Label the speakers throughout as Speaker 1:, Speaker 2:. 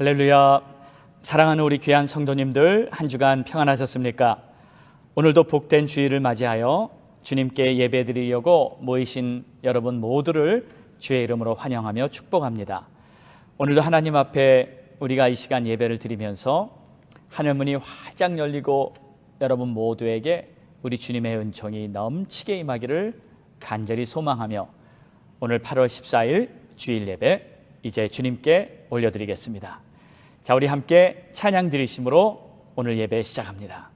Speaker 1: 할렐루야. 사랑하는 우리 귀한 성도님들, 한 주간 평안하셨습니까? 오늘도 복된 주일을 맞이하여 주님께 예배드리려고 모이신 여러분 모두를 주의 이름으로 환영하며 축복합니다. 오늘도 하나님 앞에 우리가 이 시간 예배를 드리면서 하늘문이 활짝 열리고 여러분 모두에게 우리 주님의 은총이 넘치게 임하기를 간절히 소망하며 오늘 8월 14일 주일 예배 이제 주님께 올려드리겠습니다. 자, 우리 함께 찬양 드리심으로 오늘 예배 시작합니다.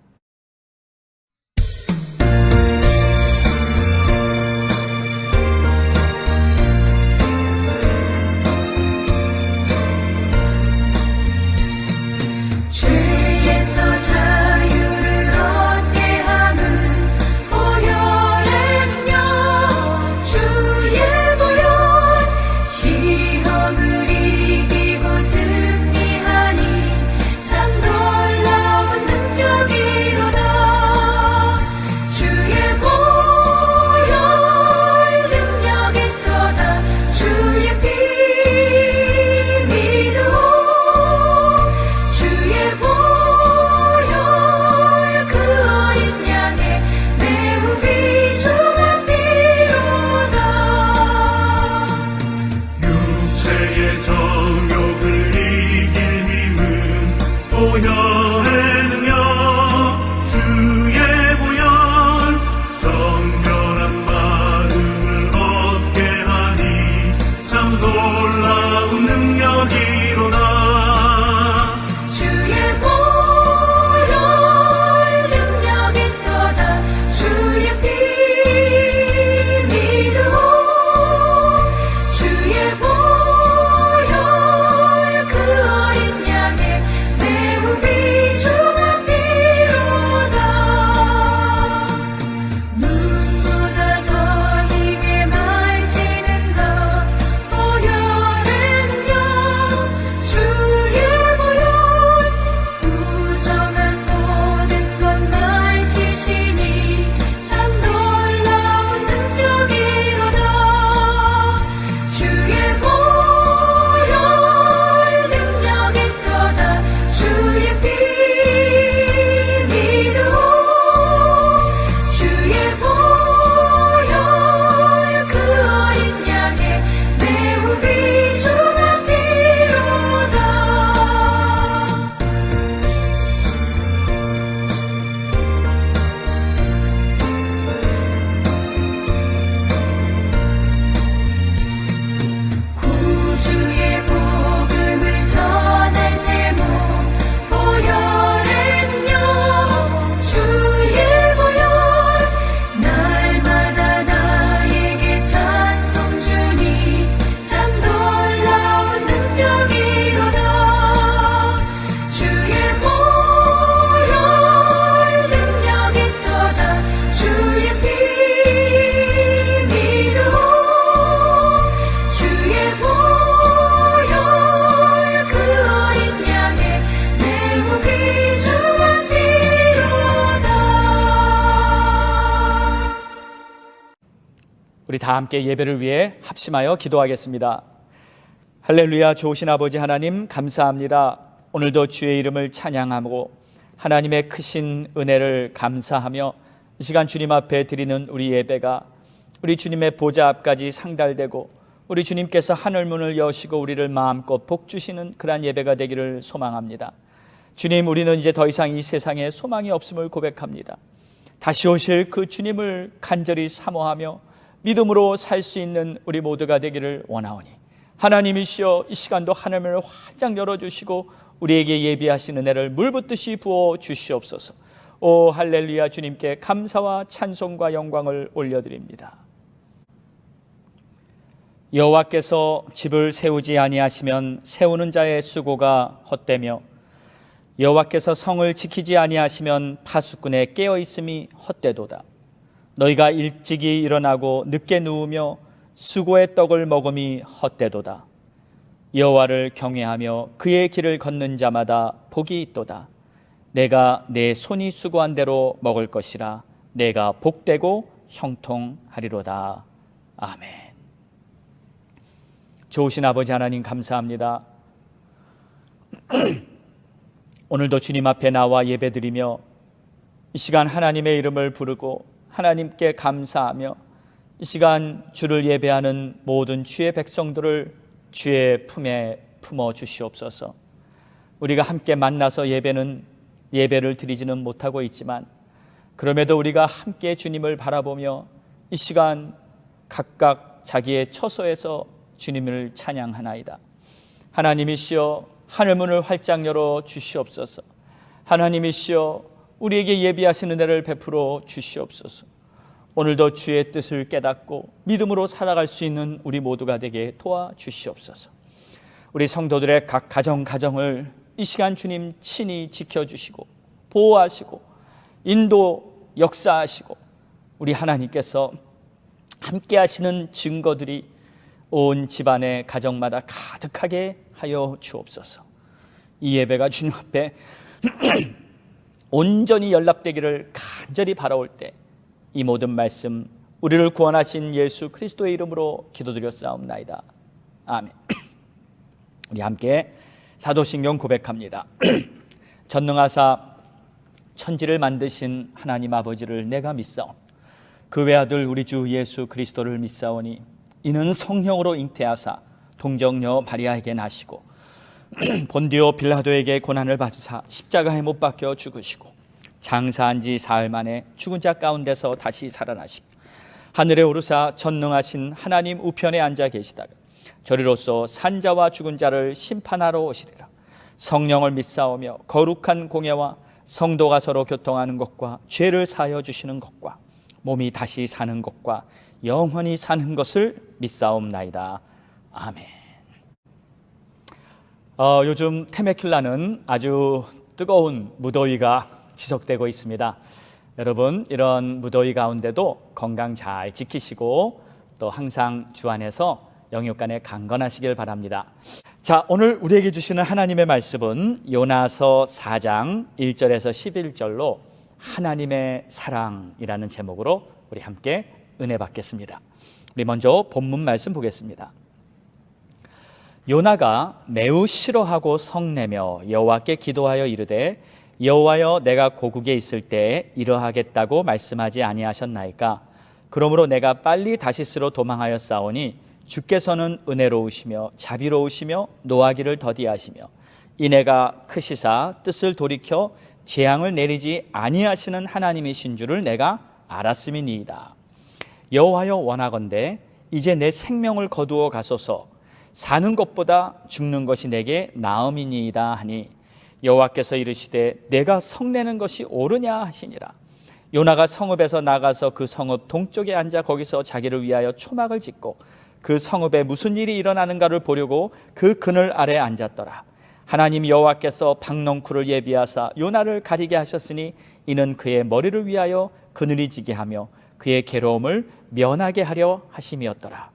Speaker 2: 죄에서 자유를 얻게 하는 보혈의 능력, 주의 보혈, 시험을 이기고 승리하니 참 놀라운 능력이로다. 주의 보혈 능력이 크다. 주의 피 믿으오. 주의 보혈 그 어린 양의 매우 귀중한 피로다.
Speaker 3: 육체의 정욕을 이길 힘은 보혈의 능력, 주의 보혈, 정결한 마음을 얻게 하니 참 놀라운 능력이로다.
Speaker 2: 주의 보혈 능력이 크다. 주의 피 믿으오. 주의 보혈 그 어린 양의 매우 귀중한 피로다. 눈보다 더 힘에 맑히는 것 보혈의 능력, 주의 보혈 부정한 모든 것 밝히시니 참 놀라운 능력이로다. 주의 보혈 능력이 크다. 주의 피 믿으오. 주의 보혈 그 어린 양의 매우 귀중한 피로다. 구주의 복음을 전할 제목, 보혈의 능력, 주의 보혈, 날마다 나에게 찬송 주니 참 놀라운 능력이로다. 주의 보혈 능력이 크다. 주의 피 믿으오. 주의 보혈 그 어린 양의 매우 귀중한 피로다.
Speaker 1: 우리 다 함께 예배를 위해 합심하여 기도하겠습니다. 할렐루야. 좋으신 아버지 하나님, 감사합니다. 오늘도 주의 이름을 찬양하고 하나님의 크신 은혜를 감사하며 이 시간 주님 앞에 드리는 우리 예배가 우리 주님의 보좌 앞까지 상달되고 우리 주님께서 하늘문을 여시고 우리를 마음껏 복주시는 그러한 예배가 되기를 소망합니다. 주님, 우리는 이제 더 이상 이 세상에 소망이 없음을 고백합니다. 다시 오실 그 주님을 간절히 사모하며 믿음으로 살 수 있는 우리 모두가 되기를 원하오니 하나님이시여, 이 시간도 하늘문을 활짝 열어주시고 우리에게 예비하신 은혜를 물붓듯이 부어 주시옵소서. 오 할렐루야. 주님께 감사와 찬송과 영광을 올려드립니다. 여호와께서 집을 세우지 아니하시면 세우는 자의 수고가 헛되며 여호와께서 성을 지키지 아니하시면 파수꾼의 깨어있음이 헛되도다. 너희가 일찍이 일어나고 늦게 누우며 수고의 떡을 먹음이 헛되도다. 여호와를 경외하며 그의 길을 걷는 자마다 복이 있도다. 내가 내 손이 수고한 대로 먹을 것이라. 내가 복되고 형통하리로다. 아멘. 좋으신 아버지 하나님 감사합니다. 오늘도 주님 앞에 나와 예배드리며 이 시간 하나님의 이름을 부르고 하나님께 감사하며 이 시간 주를 예배하는 모든 주의 백성들을 주의 품에 품어 주시옵소서. 우리가 함께 만나서 예배를 드리지는 못하고 있지만 그럼에도 우리가 함께 주님을 바라보며 이 시간 각각 자기의 처소에서 주님을 찬양하나이다. 하나님이시여 하늘문을 활짝 열어 주시옵소서. 하나님이시여 우리에게 예비하신 은혜를 베풀어 주시옵소서. 오늘도 주의 뜻을 깨닫고 믿음으로 살아갈 수 있는 우리 모두가 되게 도와주시옵소서. 우리 성도들의 각 가정을 이 시간 주님 친히 지켜주시고 보호하시고 인도 역사하시고 우리 하나님께서 함께 하시는 증거들이 온 집안의 가정마다 가득하게 하여 주옵소서. 이 예배가 주님 앞에 온전히 연락되기를 간절히 바라올 때 이 모든 말씀 우리를 구원하신 예수 그리스도의 이름으로 기도드렸사옵나이다. 아멘. 우리 함께 사도신경 고백합니다. 전능하사 천지를 만드신 하나님 아버지를 내가 믿사오. 그 외아들 우리 주 예수 그리스도를 믿사오니 이는 성령으로 잉태하사 동정녀 마리아에게 나시고 본디오 빌라도에게 고난을 받으사 십자가에 못 박혀 죽으시고 장사한 지 사흘 만에 죽은 자 가운데서 다시 살아나시고 하늘에 오르사 전능하신 하나님 우편에 앉아 계시다가 저리로서 산자와 죽은 자를 심판하러 오시리라. 성령을 믿사오며 거룩한 공예와 성도가 서로 교통하는 것과 죄를 사하여 주시는 것과 몸이 다시 사는 것과 영원히 사는 것을 믿사옵나이다. 아멘. 요즘 테메킬라는 아주 뜨거운 무더위가 지속되고 있습니다. 여러분 이런 무더위 가운데도 건강 잘 지키시고 또 항상 주 안에서 영육간에 강건하시길 바랍니다. 자, 오늘 우리에게 주시는 하나님의 말씀은 요나서 4장 1절에서 11절로 하나님의 사랑이라는 제목으로 우리 함께 은혜 받겠습니다. 우리 먼저 본문 말씀 보겠습니다. 요나가 매우 싫어하고 성내며 여호와께 기도하여 이르되 여호와여 내가 고국에 있을 때 이러하겠다고 말씀하지 아니하셨나이까? 그러므로 내가 빨리 다시스로 도망하였사오니 주께서는 은혜로우시며 자비로우시며 노하기를 더디하시며 이내가 크시사 뜻을 돌이켜 재앙을 내리지 아니하시는 하나님이신 줄을 내가 알았음이니이다. 여호와여 원하건대 이제 내 생명을 거두어 가소서. 사는 것보다 죽는 것이 내게 나음이니이다 하니 여호와께서 이르시되 내가 성내는 것이 옳으냐 하시니라. 요나가 성읍에서 나가서 그 성읍 동쪽에 앉아 거기서 자기를 위하여 초막을 짓고 그 성읍에 무슨 일이 일어나는가를 보려고 그 그늘 아래 앉았더라. 하나님 여호와께서 박넝쿨을 예비하사 요나를 가리게 하셨으니 이는 그의 머리를 위하여 그늘이 지게 하며 그의 괴로움을 면하게 하려 하심이었더라.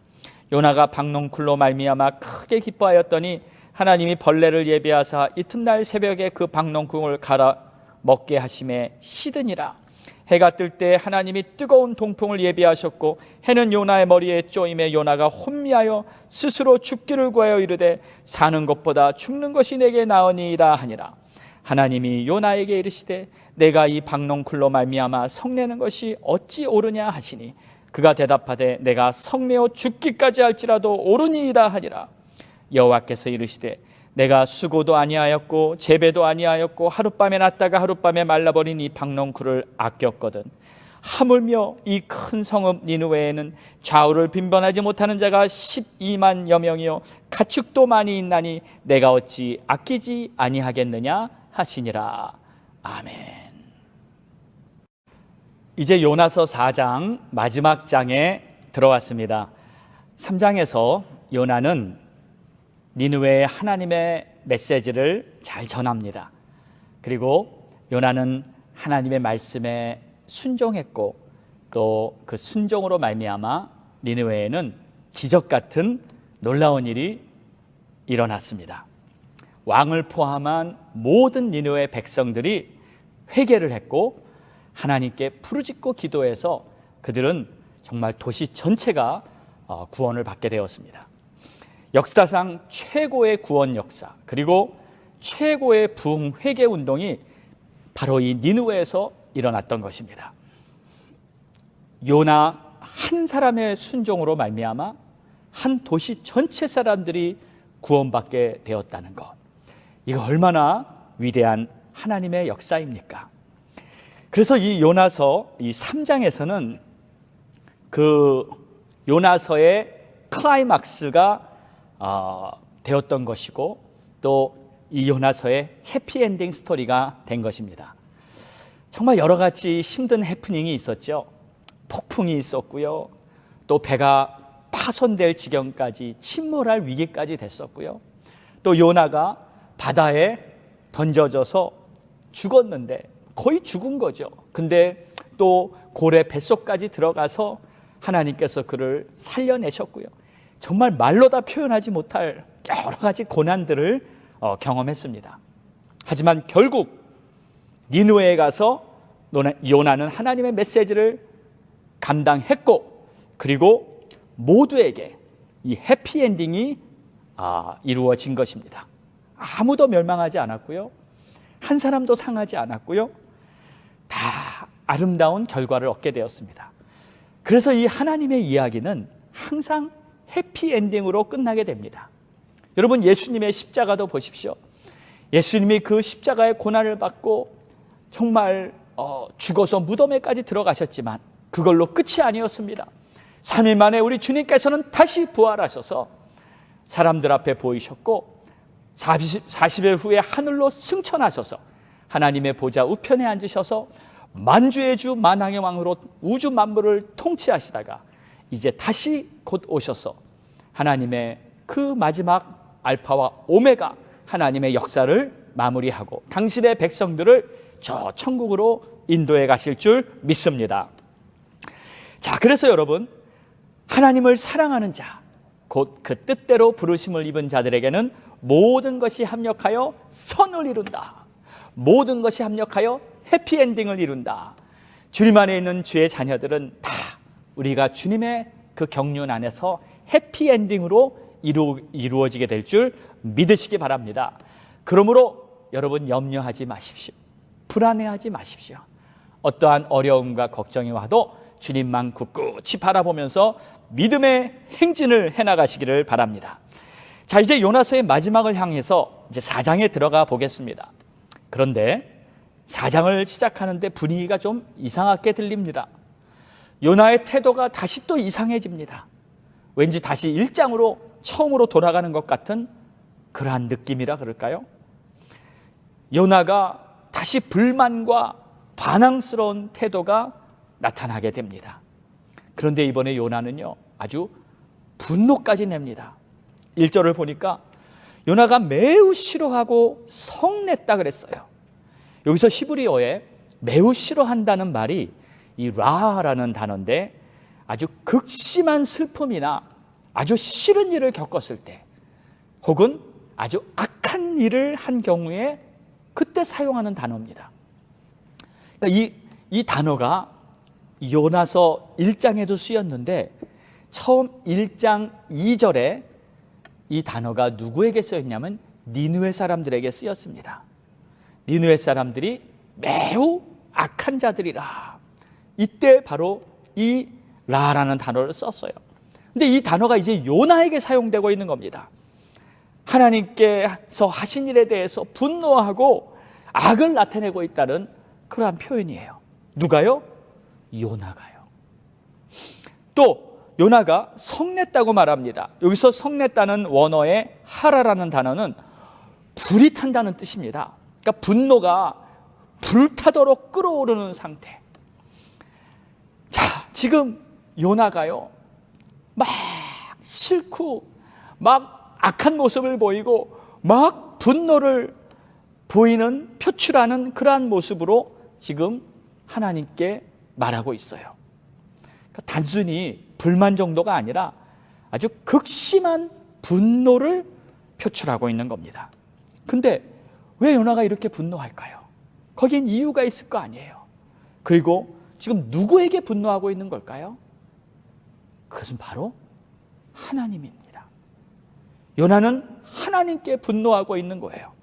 Speaker 1: 요나가 박넝쿨로 말미암아 크게 기뻐하였더니 하나님이 벌레를 예비하사 이튿날 새벽에 그 박넝쿨을 갈아 먹게 하심에 시드니라. 해가 뜰 때 하나님이 뜨거운 동풍을 예비하셨고 해는 요나의 머리에 쪼임에 요나가 혼미하여 스스로 죽기를 구하여 이르되 사는 것보다 죽는 것이 내게 나으니이다 하니라. 하나님이 요나에게 이르시되 내가 이 박넝쿨로 말미암아 성내는 것이 어찌 옳으냐 하시니 그가 대답하되 내가 성내어 죽기까지 할지라도 옳으니이다 하니라. 여호와께서 이르시되 내가 수고도 아니하였고 재배도 아니하였고 하룻밤에 났다가 하룻밤에 말라버린 이 박넝쿨을 아꼈거든. 하물며 이 큰 성읍 니느웨에는 좌우를 빈번하지 못하는 자가 12만여 명이요 가축도 많이 있나니 내가 어찌 아끼지 아니하겠느냐 하시니라. 아멘. 이제 요나서 4장 마지막 장에 들어왔습니다. 3장에서 요나는 니느웨의 하나님의 메시지를 잘 전합니다. 그리고 요나는 하나님의 말씀에 순종했고 또 그 순종으로 말미암아 니느웨에는 기적 같은 놀라운 일이 일어났습니다. 왕을 포함한 모든 니느웨 백성들이 회개를 했고 하나님께 부르짖고 기도해서 그들은 정말 도시 전체가 구원을 받게 되었습니다. 역사상 최고의 구원 역사, 그리고 최고의 부흥 회개 운동이 바로 이 니느웨에서 일어났던 것입니다. 요나 한 사람의 순종으로 말미암아 한 도시 전체 사람들이 구원받게 되었다는 것, 이거 얼마나 위대한 하나님의 역사입니까? 그래서 이 요나서 이 3장에서는 그 요나서의 클라이막스가 되었던 것이고, 또 이 요나서의 해피엔딩 스토리가 된 것입니다. 정말 여러 가지 힘든 해프닝이 있었죠. 폭풍이 있었고요, 또 배가 파손될 지경까지, 침몰할 위기까지 됐었고요, 또 요나가 바다에 던져져서 죽었는데, 거의 죽은 거죠. 근데 또 고래 뱃속까지 들어가서 하나님께서 그를 살려내셨고요, 정말 말로 다 표현하지 못할 여러 가지 고난들을 경험했습니다. 하지만 결국 니느웨에 가서 요나는 하나님의 메시지를 감당했고, 그리고 모두에게 이 해피엔딩이 이루어진 것입니다. 아무도 멸망하지 않았고요, 한 사람도 상하지 않았고요, 다 아름다운 결과를 얻게 되었습니다. 그래서 이 하나님의 이야기는 항상 해피엔딩으로 끝나게 됩니다. 여러분, 예수님의 십자가도 보십시오. 예수님이 그 십자가의 고난을 받고 정말 죽어서 무덤에까지 들어가셨지만 그걸로 끝이 아니었습니다. 3일 만에 우리 주님께서는 다시 부활하셔서 사람들 앞에 보이셨고, 40일 후에 하늘로 승천하셔서 하나님의 보좌 우편에 앉으셔서 만주의 주 만왕의 왕으로 우주 만물을 통치하시다가 이제 다시 곧 오셔서 하나님의 그 마지막 알파와 오메가 하나님의 역사를 마무리하고 당신의 백성들을 저 천국으로 인도해 가실 줄 믿습니다. 자, 그래서 여러분, 하나님을 사랑하는 자, 곧 그 뜻대로 부르심을 입은 자들에게는 모든 것이 합력하여 선을 이룬다. 모든 것이 합력하여 해피엔딩을 이룬다. 주님 안에 있는 주의 자녀들은 다 우리가 주님의 그 경륜 안에서 해피엔딩으로 이루어지게 될 줄 믿으시기 바랍니다. 그러므로 여러분, 염려하지 마십시오. 불안해하지 마십시오. 어떠한 어려움과 걱정이 와도 주님만 굳굳이 바라보면서 믿음의 행진을 해나가시기를 바랍니다. 자, 이제 요나서의 마지막을 향해서 이제 4장에 들어가 보겠습니다. 그런데 4장을 시작하는데 분위기가 좀 이상하게 들립니다. 요나의 태도가 다시 또 이상해집니다. 왠지 다시 1장으로 처음으로 돌아가는 것 같은 그러한 느낌이라 그럴까요? 요나가 다시 불만과 반항스러운 태도가 나타나게 됩니다. 그런데 이번에 요나는요, 아주 분노까지 냅니다. 1절을 보니까 요나가 매우 싫어하고 성냈다 그랬어요. 여기서 히브리어에 매우 싫어한다는 말이 이 라라는 단어인데, 아주 극심한 슬픔이나 아주 싫은 일을 겪었을 때, 혹은 아주 악한 일을 한 경우에 그때 사용하는 단어입니다. 그러니까 이 단어가 요나서 1장에도 쓰였는데 처음 1장 2절에 이 단어가 누구에게 쓰였냐면 니느웨 사람들에게 쓰였습니다. 니느웨 사람들이 매우 악한 자들이라. 이때 바로 이 라라는 단어를 썼어요. 근데 이 단어가 이제 요나에게 사용되고 있는 겁니다. 하나님께서 하신 일에 대해서 분노하고 악을 나타내고 있다는 그러한 표현이에요. 누가요? 요나가요. 또 요나가 성냈다고 말합니다. 여기서 성냈다는 원어의 하라라는 단어는 불이 탄다는 뜻입니다. 그러니까 분노가 불타도록 끓어오르는 상태. 자, 지금 요나가요, 막 싫고 막 악한 모습을 보이고 막 분노를 보이는, 표출하는 그러한 모습으로 지금 하나님께 말하고 있어요. 그러니까 단순히 불만 정도가 아니라 아주 극심한 분노를 표출하고 있는 겁니다. 근데 왜 요나가 이렇게 분노할까요? 거긴 이유가 있을 거 아니에요. 그리고 지금 누구에게 분노하고 있는 걸까요? 그것은 바로 하나님입니다. 요나는 하나님께 분노하고 있는 거예요.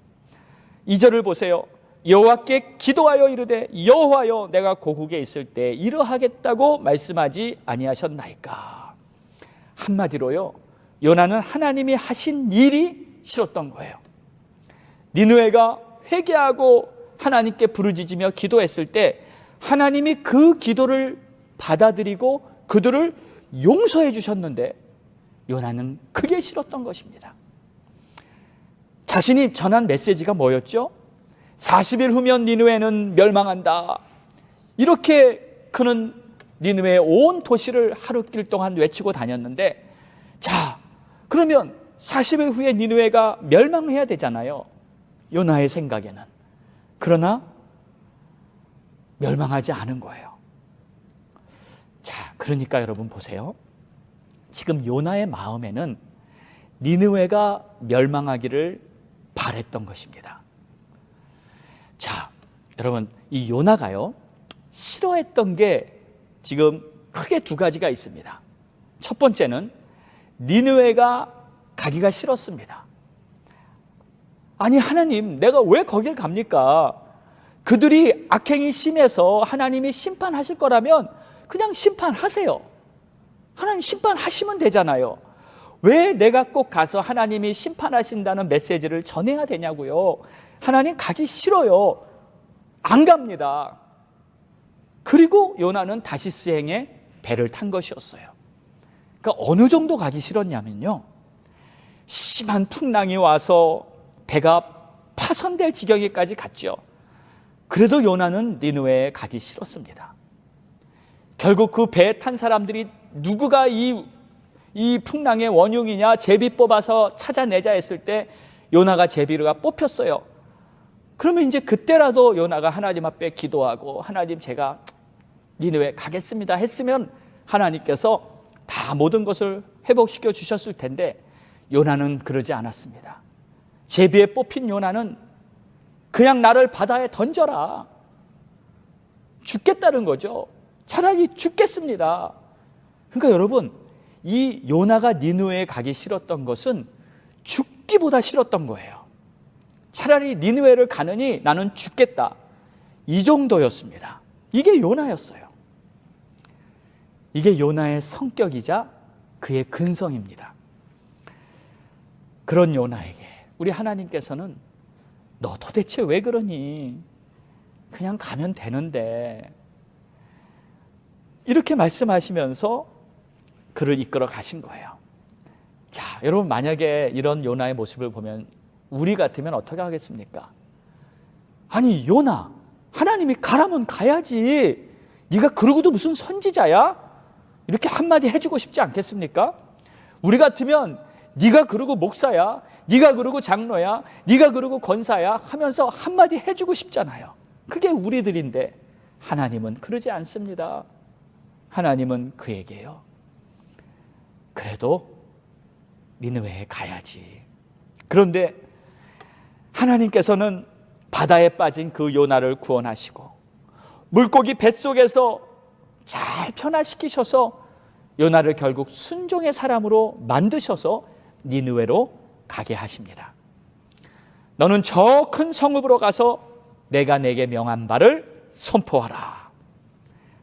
Speaker 1: 2절을 보세요. 여호와께 기도하여 이르되 여호와여 내가 고국에 있을 때 이러하겠다고 말씀하지 아니하셨나이까. 한마디로요, 요나는 하나님이 하신 일이 싫었던 거예요. 니느웨가 회개하고 하나님께 부르짖으며 기도했을 때 하나님이 그 기도를 받아들이고 그들을 용서해 주셨는데 요나는 그게 싫었던 것입니다. 자신이 전한 메시지가 뭐였죠? 40일 후면 니느웨는 멸망한다. 이렇게 그는 니느웨의 온 도시를 하루길 동안 외치고 다녔는데, 자, 그러면 40일 후에 니느웨가 멸망해야 되잖아요, 요나의 생각에는. 그러나 멸망하지 않은 거예요. 자, 그러니까 여러분 보세요. 지금 요나의 마음에는 니느웨가 멸망하기를 바랬던 것입니다. 자, 여러분, 이 요나가요, 싫어했던 게 지금 크게 두 가지가 있습니다. 첫 번째는 니느웨가 가기가 싫었습니다. 아니, 하나님, 내가 왜 거길 갑니까? 그들이 악행이 심해서 하나님이 심판하실 거라면 그냥 심판하세요. 하나님 심판하시면 되잖아요. 왜 내가 꼭 가서 하나님이 심판하신다는 메시지를 전해야 되냐고요. 하나님 가기 싫어요. 안 갑니다. 그리고 요나는 다시스행에 배를 탄 것이었어요. 그러니까 어느 정도 가기 싫었냐면요, 심한 풍랑이 와서 배가 파손될 지경에까지 갔죠. 그래도 요나는 니느웨에 가기 싫었습니다. 결국 그 배에 탄 사람들이 누구가 이 풍랑의 원흉이냐 제비 뽑아서 찾아내자 했을 때 요나가 제비가 뽑혔어요. 그러면 이제 그때라도 요나가 하나님 앞에 기도하고 하나님 제가 니느웨 가겠습니다 했으면 하나님께서 다 모든 것을 회복시켜 주셨을 텐데 요나는 그러지 않았습니다. 제비에 뽑힌 요나는 그냥 나를 바다에 던져라, 죽겠다는 거죠. 차라리 죽겠습니다. 그러니까 여러분, 이 요나가 니느웨에 가기 싫었던 것은 죽기보다 싫었던 거예요. 차라리 니느웨를 가느니 나는 죽겠다, 이 정도였습니다. 이게 요나였어요. 이게 요나의 성격이자 그의 근성입니다. 그런 요나에게 우리 하나님께서는 너 도대체 왜 그러니? 그냥 가면 되는데, 이렇게 말씀하시면서 그를 이끌어 가신 거예요. 자, 여러분, 만약에 이런 요나의 모습을 보면 우리 같으면 어떻게 하겠습니까? 아니, 요나, 하나님이 가라면 가야지, 네가 그러고도 무슨 선지자야? 이렇게 한마디 해주고 싶지 않겠습니까? 우리 같으면 네가 그러고 목사야, 네가 그러고 장로야, 네가 그러고 권사야 하면서 한마디 해주고 싶잖아요. 그게 우리들인데 하나님은 그러지 않습니다. 하나님은 그에게요, 그래도 니느웨에 가야지. 그런데 하나님께서는 바다에 빠진 그 요나를 구원하시고 물고기 뱃속에서 잘 변화시키셔서 요나를 결국 순종의 사람으로 만드셔서 니느웨로 가게 하십니다. 너는 저 큰 성읍으로 가서 내가 내게 명한 바를 선포하라.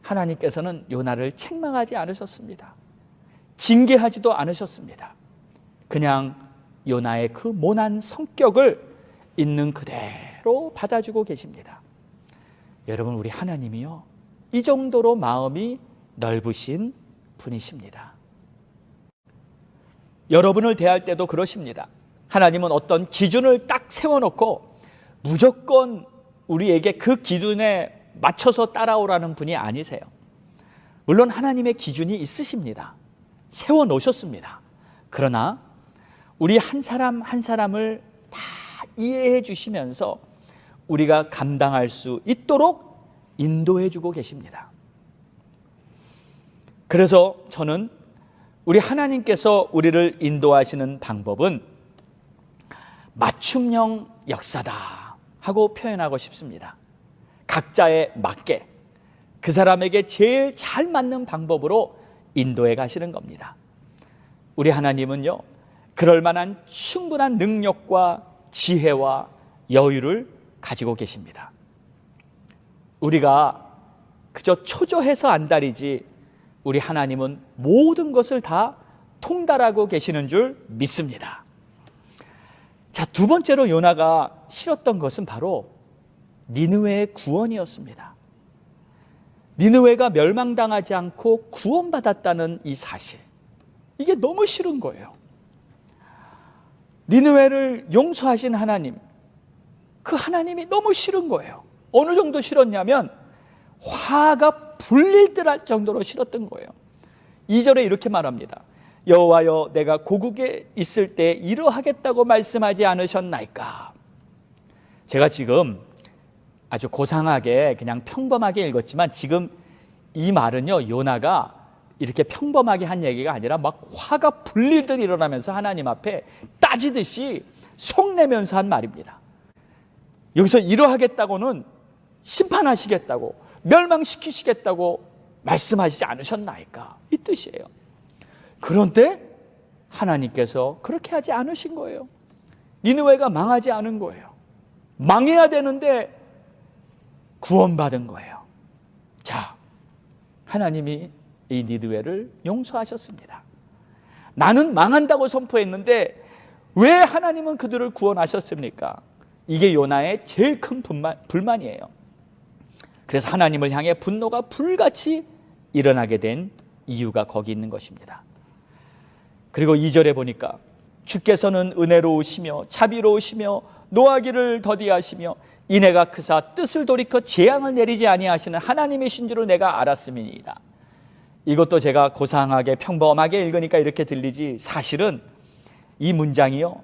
Speaker 1: 하나님께서는 요나를 책망하지 않으셨습니다. 징계하지도 않으셨습니다. 그냥 요나의 그 모난 성격을 있는 그대로 받아주고 계십니다. 여러분, 우리 하나님이요, 이 정도로 마음이 넓으신 분이십니다. 여러분을 대할 때도 그러십니다. 하나님은 어떤 기준을 딱 세워놓고 무조건 우리에게 그 기준에 맞춰서 따라오라는 분이 아니세요. 물론 하나님의 기준이 있으십니다. 세워놓으셨습니다. 그러나 우리 한 사람 한 사람을 다 이해해 주시면서 우리가 감당할 수 있도록 인도해 주고 계십니다. 그래서 저는 우리 하나님께서 우리를 인도하시는 방법은 맞춤형 역사다 하고 표현하고 싶습니다. 각자에 맞게 그 사람에게 제일 잘 맞는 방법으로 인도해 가시는 겁니다. 우리 하나님은요, 그럴 만한 충분한 능력과 지혜와 여유를 가지고 계십니다. 우리가 그저 초조해서 안달이지 우리 하나님은 모든 것을 다 통달하고 계시는 줄 믿습니다. 자, 두 번째로 요나가 싫었던 것은 바로 니느웨의 구원이었습니다. 니느웨가 멸망당하지 않고 구원받았다는 이 사실, 이게 너무 싫은 거예요. 니느웨를 용서하신 하나님, 그 하나님이 너무 싫은 거예요. 어느 정도 싫었냐면 화가 불릴 듯 할 정도로 싫었던 거예요. 2절에 이렇게 말합니다. 여호와여, 내가 고국에 있을 때 이러하겠다고 말씀하지 않으셨나이까. 제가 지금 아주 고상하게 그냥 평범하게 읽었지만 지금 이 말은요, 요나가 이렇게 평범하게 한 얘기가 아니라 막 화가 불릴 듯 일어나면서 하나님 앞에 따지듯이 속내면서 한 말입니다. 여기서 이러하겠다고는 심판하시겠다고, 멸망시키시겠다고 말씀하시지 않으셨나이까, 이 뜻이에요. 그런데 하나님께서 그렇게 하지 않으신 거예요. 니느웨가 망하지 않은 거예요. 망해야 되는데 구원받은 거예요. 자, 하나님이 이 니느웨를 용서하셨습니다. 나는 망한다고 선포했는데 왜 하나님은 그들을 구원하셨습니까? 이게 요나의 제일 큰 불만이에요. 그래서 하나님을 향해 분노가 불같이 일어나게 된 이유가 거기 있는 것입니다. 그리고 2절에 보니까 주께서는 은혜로우시며 자비로우시며 노하기를 더디하시며 이내가 크사 뜻을 돌이켜 재앙을 내리지 아니하시는 하나님이신 줄을 내가 알았음이니이다. 이것도 제가 고상하게 평범하게 읽으니까 이렇게 들리지, 사실은 이 문장이요,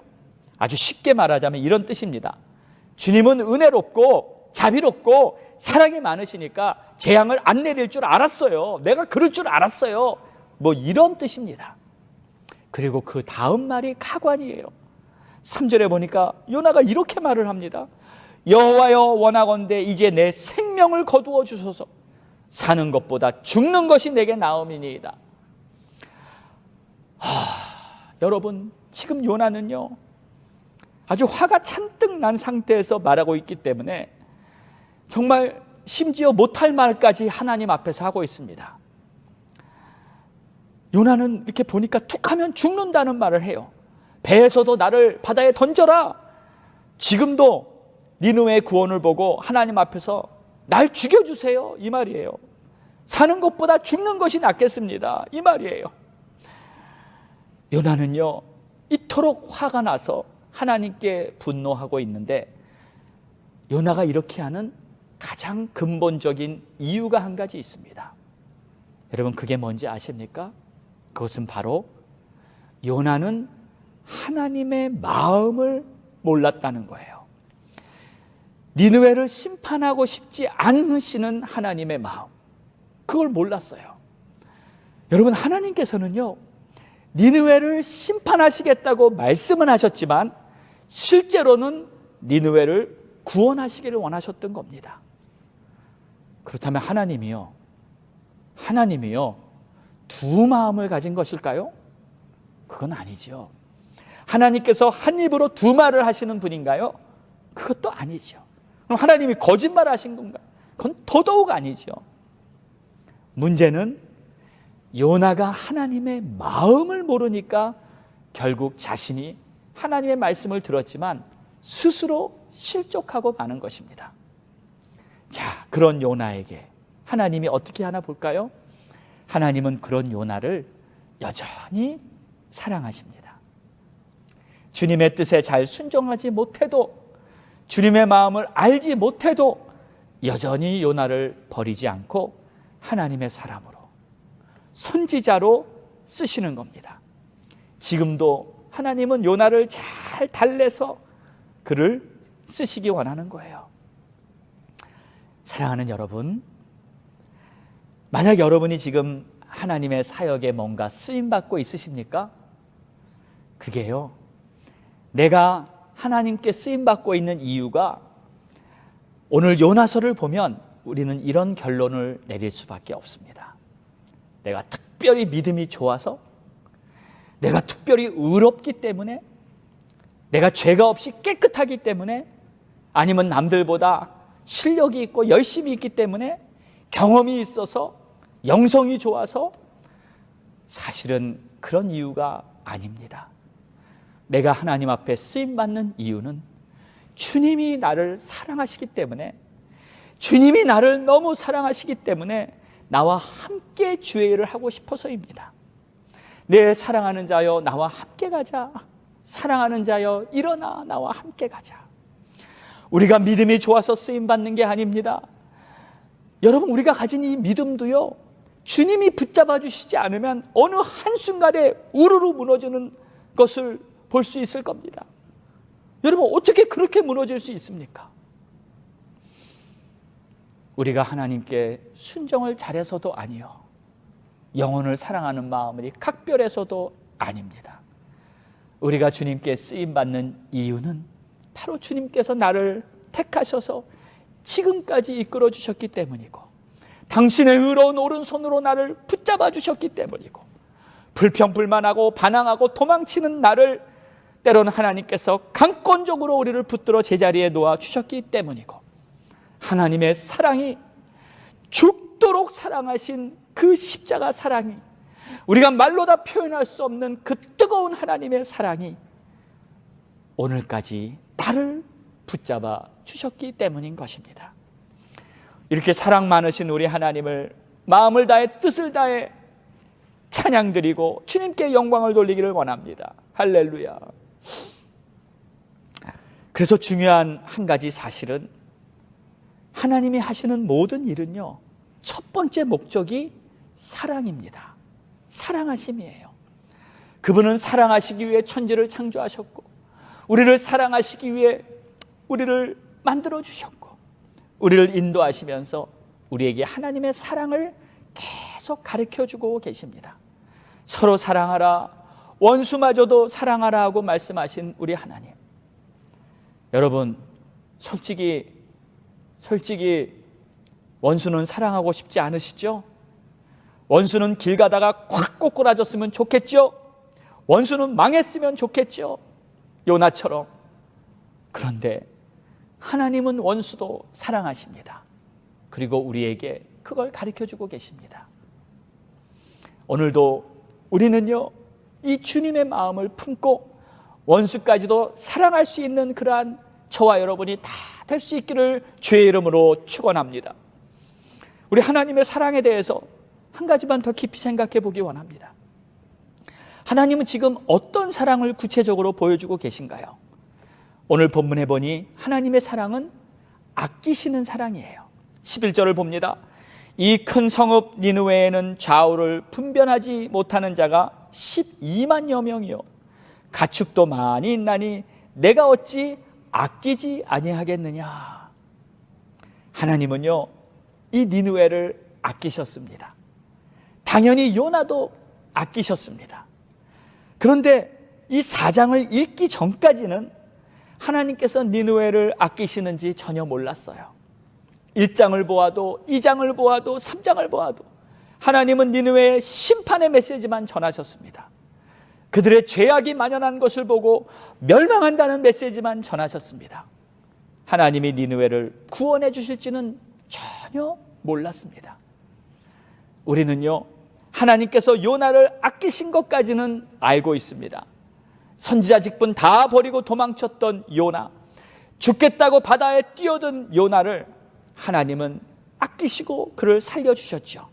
Speaker 1: 아주 쉽게 말하자면 이런 뜻입니다. 주님은 은혜롭고 자비롭고 사랑이 많으시니까 재앙을 안 내릴 줄 알았어요. 내가 그럴 줄 알았어요. 뭐 이런 뜻입니다. 그리고 그 다음 말이 가관이에요. 3절에 보니까 요나가 이렇게 말을 합니다. 여호와여, 원하건대 이제 내 생명을 거두어 주소서. 사는 것보다 죽는 것이 내게 나음이니이다. 여러분, 지금 요나는요, 아주 화가 잔뜩 난 상태에서 말하고 있기 때문에 정말 심지어 못할 말까지 하나님 앞에서 하고 있습니다. 요나는 이렇게 보니까 툭하면 죽는다는 말을 해요. 배에서도 나를 바다에 던져라. 지금도 니느웨의 구원을 보고 하나님 앞에서 날 죽여주세요, 이 말이에요. 사는 것보다 죽는 것이 낫겠습니다, 이 말이에요. 요나는요, 이토록 화가 나서 하나님께 분노하고 있는데 요나가 이렇게 하는 가장 근본적인 이유가 한 가지 있습니다. 여러분, 그게 뭔지 아십니까? 그것은 바로 요나는 하나님의 마음을 몰랐다는 거예요. 니느웨를 심판하고 싶지 않으시는 하나님의 마음, 그걸 몰랐어요. 여러분, 하나님께서는요, 니느웨를 심판하시겠다고 말씀은 하셨지만 실제로는 니느웨를 구원하시기를 원하셨던 겁니다. 그렇다면 하나님이요 두 마음을 가진 것일까요? 그건 아니죠. 하나님께서 한 입으로 두 말을 하시는 분인가요? 그것도 아니죠. 그럼 하나님이 거짓말을 하신 건가요? 그건 더더욱 아니죠. 문제는 요나가 하나님의 마음을 모르니까 결국 자신이 하나님의 말씀을 들었지만 스스로 실족하고 마는 것입니다. 자, 그런 요나에게 하나님이 어떻게 하나 볼까요? 하나님은 그런 요나를 여전히 사랑하십니다. 주님의 뜻에 잘 순종하지 못해도, 주님의 마음을 알지 못해도 여전히 요나를 버리지 않고 하나님의 사람으로, 선지자로 쓰시는 겁니다. 지금도 하나님은 요나를 잘 달래서 그를 쓰시기 원하는 거예요. 사랑하는 여러분, 만약 여러분이 지금 하나님의 사역에 뭔가 쓰임받고 있으십니까? 그게요, 내가 하나님께 쓰임받고 있는 이유가, 오늘 요나서를 보면 우리는 이런 결론을 내릴 수밖에 없습니다. 내가 특별히 믿음이 좋아서, 내가 특별히 의롭기 때문에, 내가 죄가 없이 깨끗하기 때문에 아니면 남들보다 실력이 있고 열심히 있기 때문에 경험이 있어서 영성이 좋아서 사실은 그런 이유가 아닙니다. 내가 하나님 앞에 쓰임받는 이유는 주님이 나를 사랑하시기 때문에, 주님이 나를 너무 사랑하시기 때문에 나와 함께 주의 일을 하고 싶어서입니다. 내 사랑하는 자여 나와 함께 가자. 사랑하는 자여 일어나 나와 함께 가자. 우리가 믿음이 좋아서 쓰임받는 게 아닙니다. 여러분, 우리가 가진 이 믿음도요, 주님이 붙잡아 주시지 않으면 어느 한순간에 우르르 무너지는 것을 볼 수 있을 겁니다. 여러분, 어떻게 그렇게 무너질 수 있습니까? 우리가 하나님께 순종을 잘해서도 아니요, 영혼을 사랑하는 마음이 각별해서도 아닙니다. 우리가 주님께 쓰임받는 이유는 바로 주님께서 나를 택하셔서 지금까지 이끌어 주셨기 때문이고, 당신의 의로운 오른손으로 나를 붙잡아 주셨기 때문이고, 불평불만하고 반항하고 도망치는 나를 때로는 하나님께서 강권적으로 우리를 붙들어 제자리에 놓아 주셨기 때문이고, 하나님의 사랑이, 죽도록 사랑하신 그 십자가 사랑이, 우리가 말로 다 표현할 수 없는 그 뜨거운 하나님의 사랑이 오늘까지 나를 붙잡아 주셨기 때문인 것입니다. 이렇게 사랑 많으신 우리 하나님을 마음을 다해 뜻을 다해 찬양드리고 주님께 영광을 돌리기를 원합니다. 할렐루야. 그래서 중요한 한 가지 사실은, 하나님이 하시는 모든 일은요, 첫 번째 목적이 사랑입니다. 사랑하심이에요. 그분은 사랑하시기 위해 천지를 창조하셨고, 우리를 사랑하시기 위해 우리를 만들어 주셨고, 우리를 인도하시면서 우리에게 하나님의 사랑을 계속 가르쳐 주고 계십니다. 서로 사랑하라, 원수마저도 사랑하라 하고 말씀하신 우리 하나님. 여러분, 솔직히 원수는 사랑하고 싶지 않으시죠? 원수는 길 가다가 콱 꼬꾸라졌으면 좋겠죠? 원수는 망했으면 좋겠죠? 요나처럼. 그런데 하나님은 원수도 사랑하십니다. 그리고 우리에게 그걸 가르쳐주고 계십니다. 오늘도 우리는요, 이 주님의 마음을 품고 원수까지도 사랑할 수 있는 그러한 저와 여러분이 다 될 수 있기를 주의 이름으로 축원합니다. 우리 하나님의 사랑에 대해서 한 가지만 더 깊이 생각해 보기 원합니다. 하나님은 지금 어떤 사랑을 구체적으로 보여주고 계신가요? 오늘 본문에 보니 하나님의 사랑은 아끼시는 사랑이에요. 11절을 봅니다. 이 큰 성읍 니느웨에는 좌우를 분변하지 못하는 자가 12만여 명이요, 가축도 많이 있나니 내가 어찌 아끼지 아니하겠느냐. 하나님은요, 이 니느웨를 아끼셨습니다. 당연히 요나도 아끼셨습니다. 그런데 이 4장을 읽기 전까지는 하나님께서 니느웨를 아끼시는지 전혀 몰랐어요. 1장을 보아도 2장을 보아도 3장을 보아도 하나님은 니느웨의 심판의 메시지만 전하셨습니다. 그들의 죄악이 만연한 것을 보고 멸망한다는 메시지만 전하셨습니다. 하나님이 니느웨를 구원해 주실지는 전혀 몰랐습니다. 우리는요, 하나님께서 요나를 아끼신 것까지는 알고 있습니다. 선지자 직분 다 버리고 도망쳤던 요나, 죽겠다고 바다에 뛰어든 요나를 하나님은 아끼시고 그를 살려주셨죠.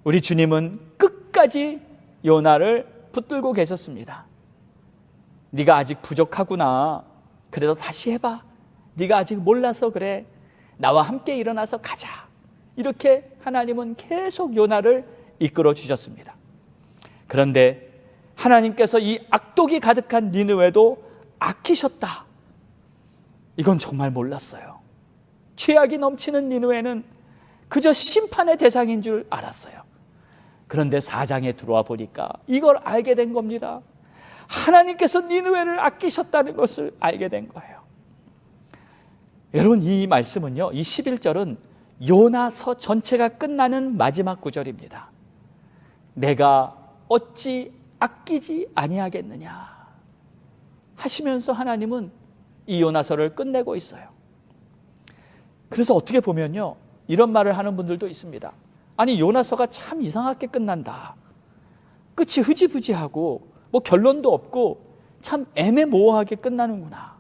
Speaker 1: 우리 주님은 끝까지 요나를 붙들고 계셨습니다. 네가 아직 부족하구나. 그래도 다시 해봐. 네가 아직 몰라서 그래. 나와 함께 일어나서 가자. 이렇게 하나님은 계속 요나를 이끌어 주셨습니다. 그런데 하나님께서 이 악독이 가득한 니느웨도 아끼셨다. 이건 정말 몰랐어요. 죄악이 넘치는 니느웨는 그저 심판의 대상인 줄 알았어요. 그런데 4장에 들어와 보니까 이걸 알게 된 겁니다. 하나님께서 니느웨를 아끼셨다는 것을 알게 된 거예요. 여러분, 이 말씀은요, 이 11절은 요나서 전체가 끝나는 마지막 구절입니다. 내가 어찌 아끼지 아니하겠느냐 하시면서 하나님은 이 요나서를 끝내고 있어요. 그래서 어떻게 보면요, 이런 말을 하는 분들도 있습니다. 아니, 요나서가 참 이상하게 끝난다. 끝이 흐지부지하고 뭐 결론도 없고 참 애매모호하게 끝나는구나.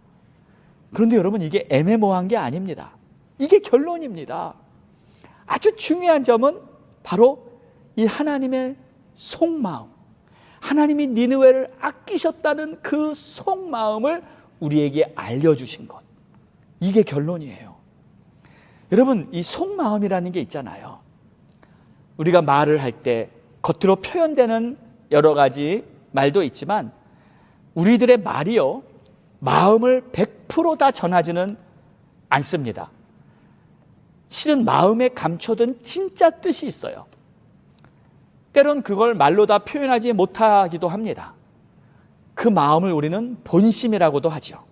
Speaker 1: 그런데 여러분, 이게 애매모호한 게 아닙니다. 이게 결론입니다. 아주 중요한 점은 바로 이 하나님의 속마음, 하나님이 니느웨를 아끼셨다는 그 속마음을 우리에게 알려주신 것, 이게 결론이에요. 여러분, 이 속마음이라는 게 있잖아요. 우리가 말을 할 때 겉으로 표현되는 여러 가지 말도 있지만 우리들의 말이요, 마음을 100% 다 전하지는 않습니다. 실은 마음에 감춰둔 진짜 뜻이 있어요. 때론 그걸 말로 다 표현하지 못하기도 합니다. 그 마음을 우리는 본심이라고도 하죠.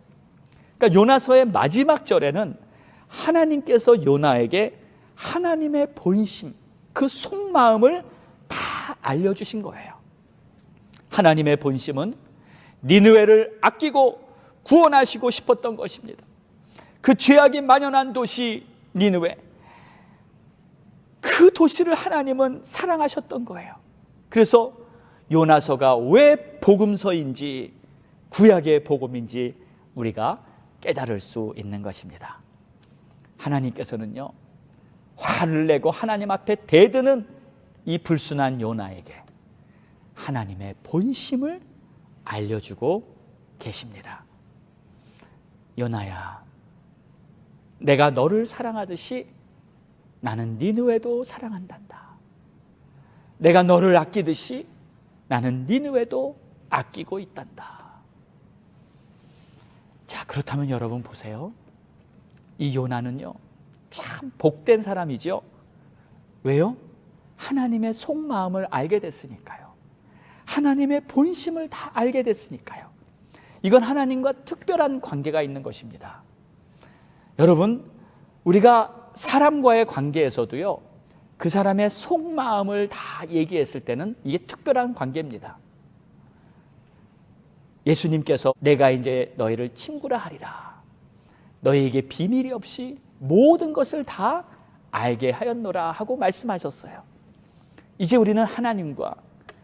Speaker 1: 그러니까 요나서의 마지막 절에는 하나님께서 요나에게 하나님의 본심, 그 속마음을 다 알려주신 거예요. 하나님의 본심은 니느웨를 아끼고 구원하시고 싶었던 것입니다. 그 죄악이 만연한 도시 니느웨, 그 도시를 하나님은 사랑하셨던 거예요. 그래서 요나서가 왜 복음서인지, 구약의 복음인지 우리가 깨달을 수 있는 것입니다. 하나님께서는요, 화를 내고 하나님 앞에 대드는 이 불순한 요나에게 하나님의 본심을 알려주고 계십니다. 요나야, 내가 너를 사랑하듯이 나는 니느웨도 사랑한단다. 내가 너를 아끼듯이 나는 니느웨도 아끼고 있단다. 자, 그렇다면 여러분 보세요. 이 요나는요, 참 복된 사람이죠. 왜요? 하나님의 속마음을 알게 됐으니까요. 하나님의 본심을 다 알게 됐으니까요. 이건 하나님과 특별한 관계가 있는 것입니다. 여러분, 우리가 사람과의 관계에서도요, 그 사람의 속마음을 다 얘기했을 때는 이게 특별한 관계입니다. 예수님께서 내가 이제 너희를 친구라 하리라, 너희에게 비밀이 없이 모든 것을 다 알게 하였노라 하고 말씀하셨어요. 이제 우리는 하나님과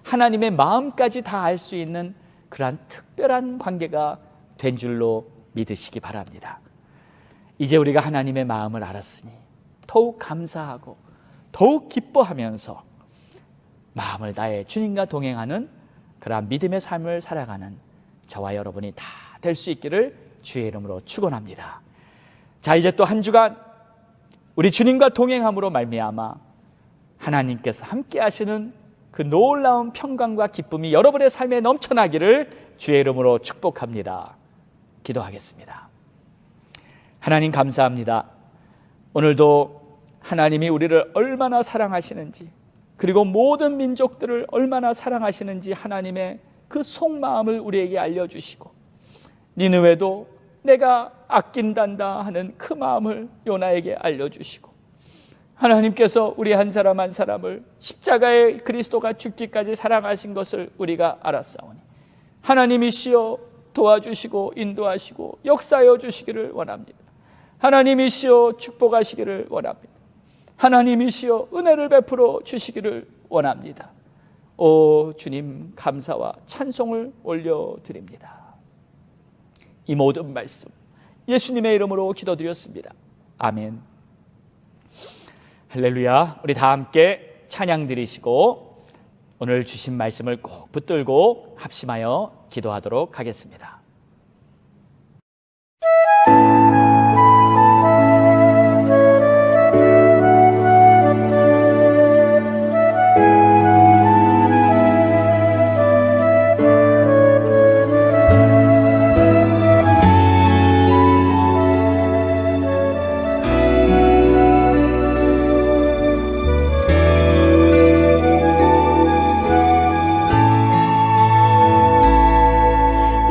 Speaker 1: 하나님의 마음까지 다 알 수 있는 그러한 특별한 관계가 된 줄로 믿으시기 바랍니다. 이제 우리가 하나님의 마음을 알았으니 더욱 감사하고 더욱 기뻐하면서 마음을 다해 주님과 동행하는 그러한 믿음의 삶을 살아가는 저와 여러분이 다 될 수 있기를 주의 이름으로 축원합니다. 자, 이제 또 한 주간 우리 주님과 동행함으로 말미암아 하나님께서 함께 하시는 그 놀라운 평강과 기쁨이 여러분의 삶에 넘쳐나기를 주의 이름으로 축복합니다. 기도하겠습니다. 하나님, 감사합니다. 오늘도 하나님이 우리를 얼마나 사랑하시는지, 그리고 모든 민족들을 얼마나 사랑하시는지 하나님의 그 속마음을 우리에게 알려주시고, 니느웨도 내가 아낀단다 하는 그 마음을 요나에게 알려주시고, 하나님께서 우리 한 사람 한 사람을 십자가의 그리스도가 죽기까지 사랑하신 것을 우리가 알았사오니 하나님이시여 도와주시고 인도하시고 역사하여 주시기를 원합니다. 하나님이시여 축복하시기를 원합니다. 하나님이시여 은혜를 베풀어 주시기를 원합니다. 오 주님, 감사와 찬송을 올려드립니다. 이 모든 말씀 예수님의 이름으로 기도드렸습니다. 아멘. 할렐루야. 우리 다 함께 찬양 드리시고 오늘 주신 말씀을 꼭 붙들고 합심하여 기도하도록 하겠습니다.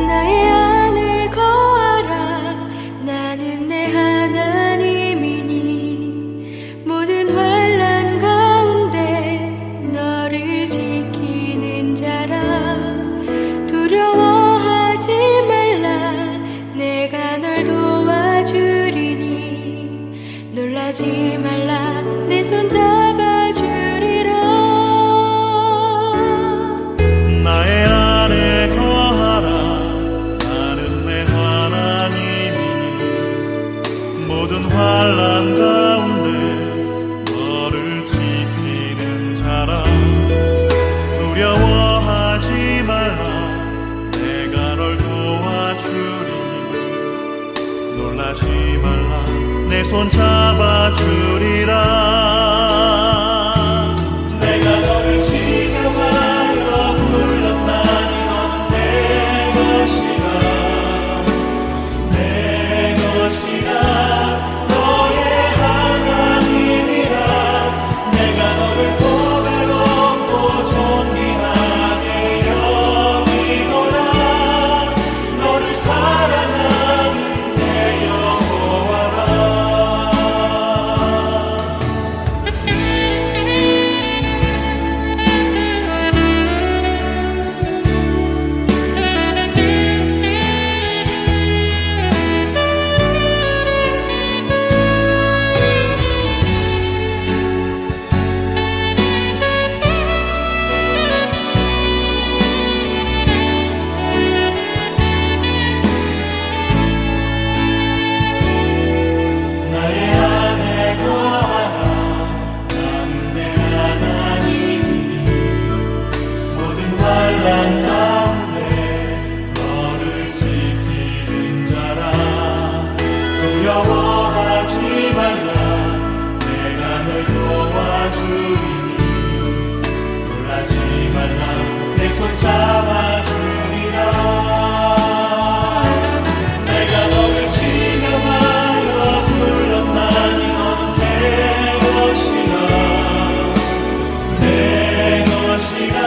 Speaker 2: 나의 놀라지 말라 내 손 잡아주리라
Speaker 3: 나의 안에 거하라 나는 내 하나님이니 모든 환난 가운데 너를 지키는 자라 두려워하지 말라 내가 널 도와주리니 놀라지 말라 내 손 잡아주리라 내가 너를 지켜하여 불렀나니 너는 내 것이라 내 것이라 너의 하나님이라 내가 너를 보배롭고 존귀하게 여기노라 너를 사랑하는 내 여호와라 나의 안에 거하라 나는 내 하나님이니 모든 환난 가운데 너를 지키는 자라 두려워하지 말라 내가 널 도와주리니 놀라지 말라 내 손 잡아주리라 내가 너를 지명하여 불렀나니 너는 내 것이라 내 것이라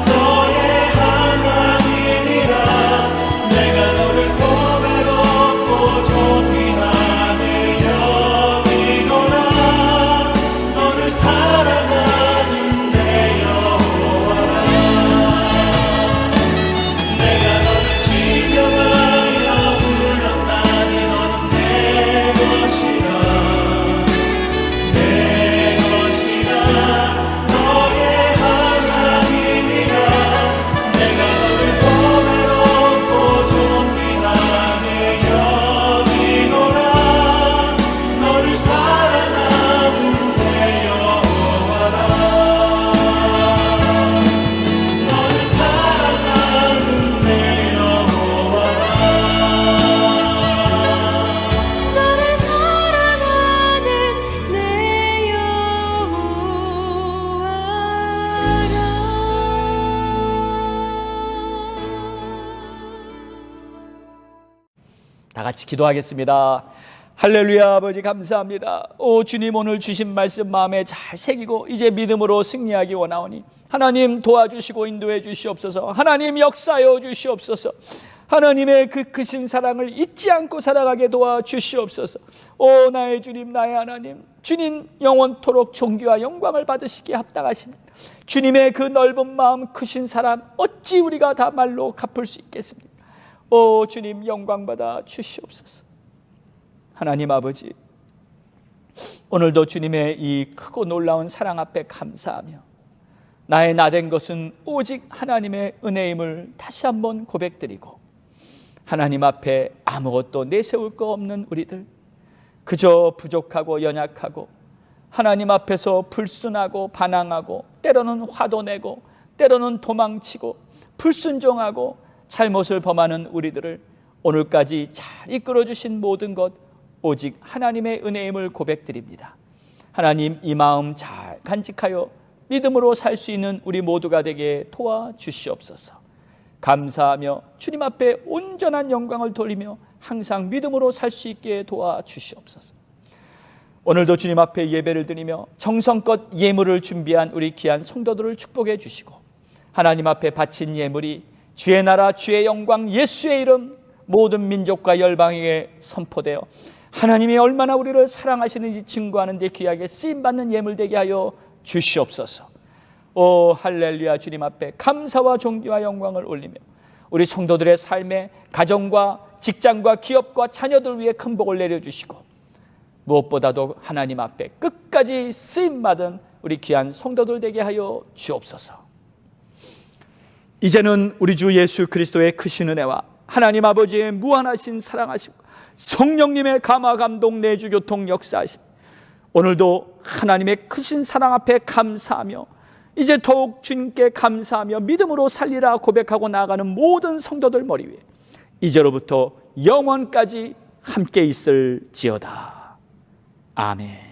Speaker 3: 너의 하나님이라 내가 너를 보배롭고 존귀하게 여기노라 너를 사랑하는 내 여호와라 내가 너를 지명하여 불렀나니 너는 내 것이라 내 것이라 너의 하나님이라 내가 너를 보배롭고 존귀하게 여기노라 너를 사랑하는 내 여호와라 너를 사랑하는 내 여호와라
Speaker 2: 너를 사랑하는 내 여호와라
Speaker 1: 다 같이 기도하겠습니다. 할렐루야. 아버지 감사합니다. 오 주님, 오늘 주신 말씀 마음에 잘 새기고 이제 믿음으로 승리하기 원하오니 하나님 도와주시고 인도해 주시옵소서. 하나님 역사하여 주시옵소서. 하나님의 그 크신 사랑을 잊지 않고 살아가게 도와주시옵소서. 오 나의 주님, 나의 하나님, 주님 영원토록 존귀와 영광을 받으시기에 합당하십니다. 주님의 그 넓은 마음, 크신 사랑 어찌 우리가 다 말로 갚을 수 있겠습니까? 오 주님, 영광 받아 주시옵소서. 하나님 아버지, 오늘도 주님의 이 크고 놀라운 사랑 앞에 감사하며 나의 나된 것은 오직 하나님의 은혜임을 다시 한번 고백드리고 하나님 앞에 아무것도 내세울 거 없는 우리들, 그저 부족하고 연약하고 하나님 앞에서 불순하고 반항하고 때로는 화도 내고 때로는 도망치고 불순종하고 잘못을 범하는 우리들을 오늘까지 잘 이끌어주신 모든 것 오직 하나님의 은혜임을 고백드립니다. 하나님, 이 마음 잘 간직하여 믿음으로 살 수 있는 우리 모두가 되게 도와주시옵소서. 감사하며 주님 앞에 온전한 영광을 돌리며 항상 믿음으로 살 수 있게 도와주시옵소서. 오늘도 주님 앞에 예배를 드리며 정성껏 예물을 준비한 우리 귀한 성도들을 축복해 주시고 하나님 앞에 바친 예물이 주의 나라 주의 영광 예수의 이름 모든 민족과 열방에게 선포되어 하나님이 얼마나 우리를 사랑하시는지 증거하는 데 귀하게 쓰임받는 예물 되게 하여 주시옵소서. 오 할렐루야. 주님 앞에 감사와 존귀와 영광을 올리며 우리 성도들의 삶에 가정과 직장과 기업과 자녀들 위해 큰 복을 내려주시고 무엇보다도 하나님 앞에 끝까지 쓰임받은 우리 귀한 성도들 되게 하여 주옵소서. 이제는 우리 주 예수 그리스도의 크신 은혜와 하나님 아버지의 무한하신 사랑하심, 성령님의 감화 감동 내주 교통 역사하심, 오늘도 하나님의 크신 사랑 앞에 감사하며 이제 더욱 주님께 감사하며 믿음으로 살리라 고백하고 나아가는 모든 성도들 머리 위에 이제로부터 영원까지 함께 있을지어다. 아멘.